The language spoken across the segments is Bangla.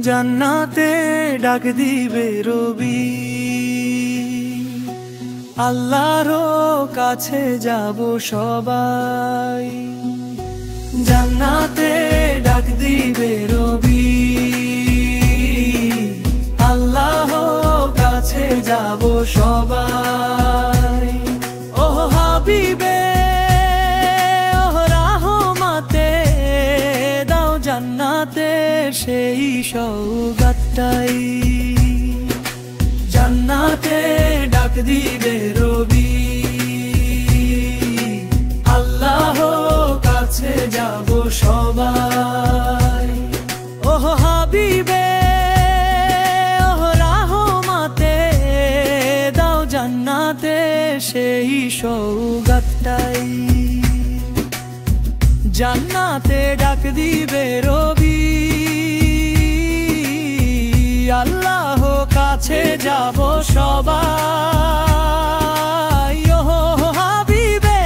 জান্নাতে ডাক দিবে রবি, আল্লাহর কাছে যাব সবাই। জান্নাতে ডাক দিবে রবি, আল্লাহর কাছে যাব সবাই। ও হাবিবে ও রাহমাতে, দাও জান্নাতে সেই সওগাতটাই। জান্নাতে ডাক দিবে রবি, আল্লাহর কাছে যাব সবাই। ও হাবিবে ও রাহমাতে, দাও জান্নাতে সেই সওগাতটাই। জান্নাতে ডাক দিবে রবি, আল্লাহ কাছে যাব সবাই। ও হাবিবে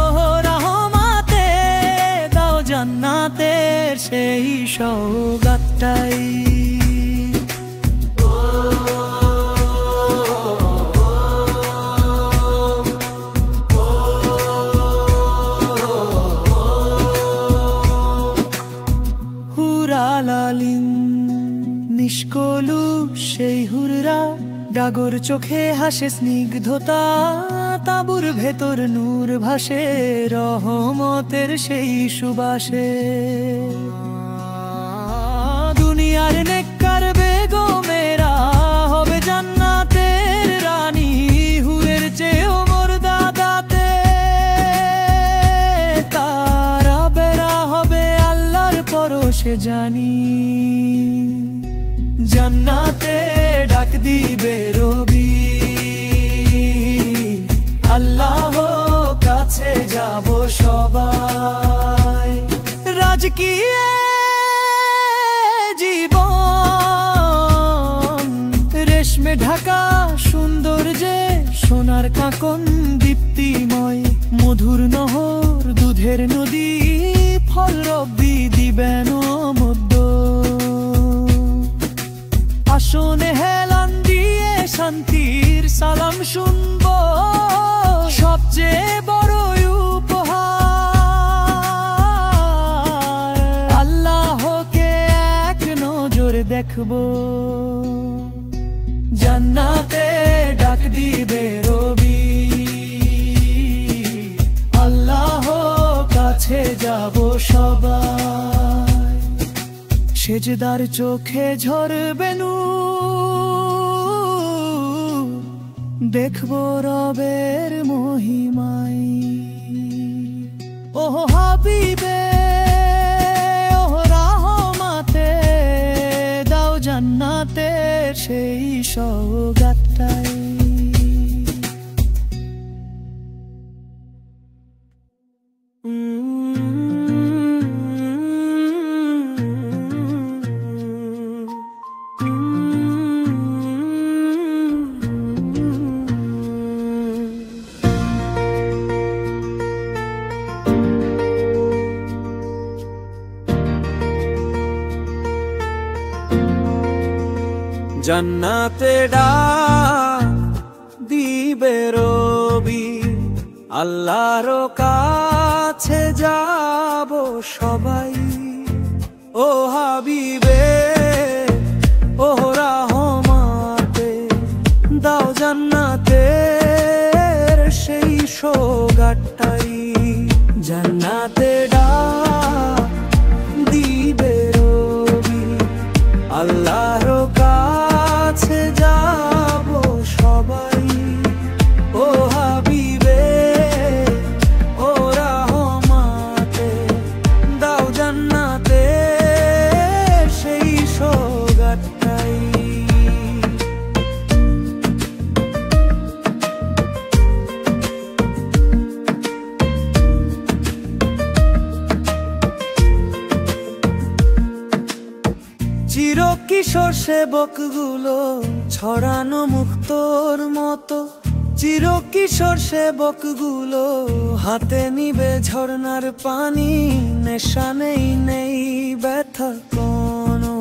ও রাহমাতে, দাও জান্নাতে সেই সওগাতটাই। নিষ্কলু সেই হুররা, ডাগর চোখে হাসে স্নিগ্ধতা, তাঁবুর ভেতর নূর ভাসে রহমতের সেই সুবাসে। দুনিয়ার নেককার বেগমেরা হবে জান্নাতের রানী, হুরের চেয়েও মর্যাদাতে তারা বেরা হবে আল্লাহর পরশে জানি। জান্নাতে ডাক দিবে রবি, আল্লাহর কাছে যাব সবাই। রাজকীয় জীবন রেশমে ঢাকা সৌন্দর্যে, সোনার কাকন দীপ্তিময়, মধুর নহর দুধের নদী, ফল রব্বি দিবেন মধ্য। আসনে হেলান দিয়ে শান্তির সালাম শুনব, সবচেয়ে বড় উপহার আল্লাহকে এক নজর দেখব। জান্নাতে ডাক দিবে রবি, আল্লাহর কাছে যাব সবাই। সেজদার চোখে ঝরবে নূর, দেখব রবের মহিমাই। ও হাবিবে ও রাহমাতে, দাও জান্নাতে সেই সওগাতটাই। জান্নাতে ডাক দিবে রবি, আল্লাহর কাছে যাব সবাই। ও হাবিবে ও রাহমাতে, দাও জান্নাতের সেই সওগাতটাই। জান্নাতে ডাক দিবে রবি, আল্লাহর কাছে যাব সবাই। ও হাবিবে ও রাহমাতে, দাও জান্নাতে সেই সওগাতটাই। চির কিশোর সেবকগুলো ছড়ানো মুক্তোর মতো, চিরকিশোর সেবকগুলো হাতে নিবে ঝর্ণার পানি, নেশা নেই, নেই ব্যথা কোনো।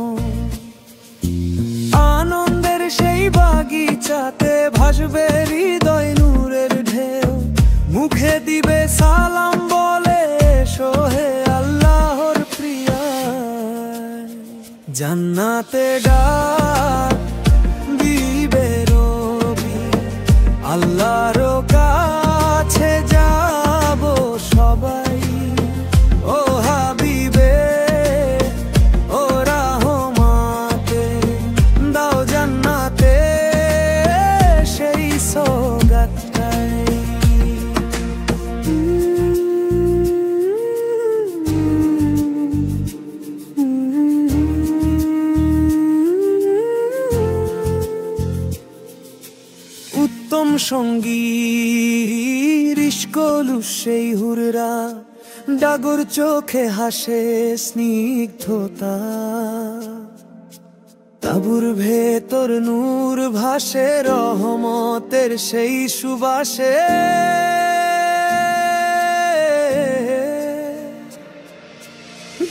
আনন্দের সেই বাগিচাতে ভাসবে হৃদয় নূরের ঢেউ, মুখে দিবে সালাম বলে সোহে আল্লাহর প্রিয়া। জান্নাতে ডাক দিবে রবি, আল্লাহর কাছে যাব সবাই। ও হাবিবে ও রাহমাতে, দাও জান্নাতে সেই সওগাতটাই। উত্তম সঙ্গী রিস্কলু সেই হুররা, ডাগর চোখে হাসে স্নিগ্ধতা। তাবুর ভেতর নূর ভাসে রহমতের সেই সুবাসে।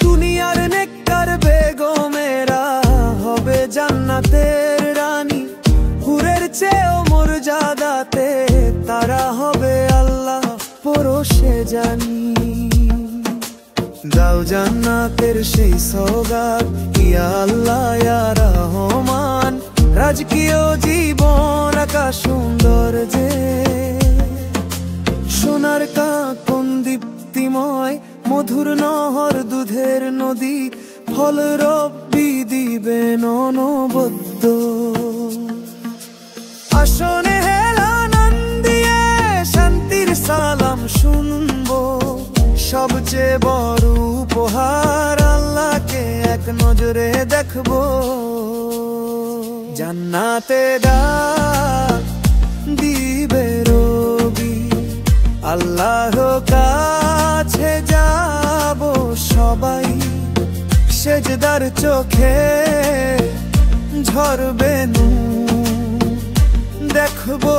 দুনিয়ার নেককার বেগমেরা হবে জান্নাতের রানী, হুরের চেয়েও মর্যাদাতে তারা হবে আল্লাহ পরশে জানি। দাও জান্নাতের সেই সওগাত ইয়া আল্লাহ ইয়া রহমান, রাজকীয় জীবন আকাশ সুন্দর যে। সোনার কাকন দীপ্তিময় মধুর নহর দুধের নদী, ফল রব্বি দিবেন অনবদ্য। আসনে হেলা নন্দিয়ে শান্তির সালাম শুনবো, সবচেয়ে বড় উপহার আল্লাহকে এক নজরে দেখবো। জান্নাতে ডাক দিবে রবি, আল্লাহর কাছে যাব সবাই। সেজদার চোখে ঝরবে নূর, দেখবো